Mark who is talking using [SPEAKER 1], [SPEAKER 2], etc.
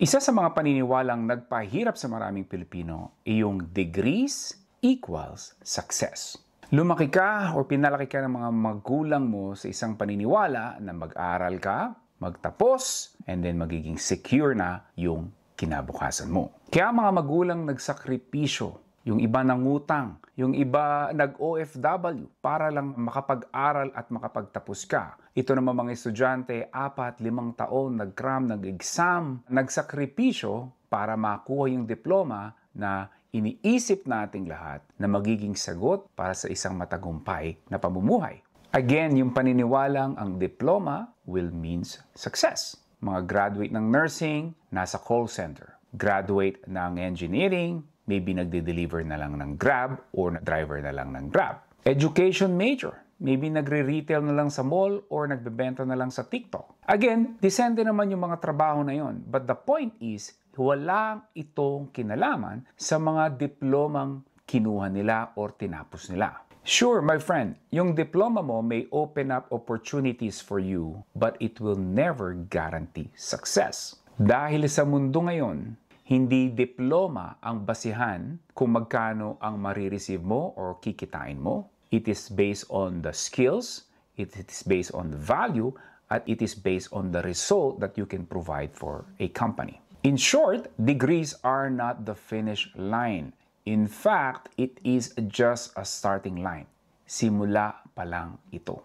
[SPEAKER 1] Isa sa mga paniniwalang nagpahirap sa maraming Pilipino ay yung degrees equals success. Lumaki ka o pinalaki ka ng mga magulang mo sa isang paniniwala na mag-aral ka, magtapos, and then magiging secure na yung kinabukasan mo. Kaya mga magulang nagsakripisyo, yung iba nangutang, yung iba nag-OFW para lang makapag-aral at makapagtapos ka. Ito naman mga estudyante, 4-5 taon nag-cram, nag-exam, nagsakripisyo para makuha yung diploma na iniisip nating lahat na magiging sagot para sa isang matagumpay na pamumuhay. Again, yung paniniwalang ang diploma will means success. Mga graduate ng nursing, nasa call center. Graduate ng engineering, maybe nagde-deliver na lang ng Grab or driver na lang ng Grab. Education major, maybe nagre-retail na lang sa mall or nagbebenta na lang sa TikTok. Again, disente naman yung mga trabaho na yon. But the point is, wala itong kinalaman sa mga diplomang kinuha nila or tinapos nila. Sure, my friend, yung diploma mo may open up opportunities for you, but it will never guarantee success. Dahil sa mundo ngayon, hindi diploma ang basihan kung magkano ang marireceive mo or kikitain mo. It is based on the skills, it is based on the value, at it is based on the result that you can provide for a company. In short, degrees are not the finish line. In fact, it is just a starting line. Simula pa lang ito.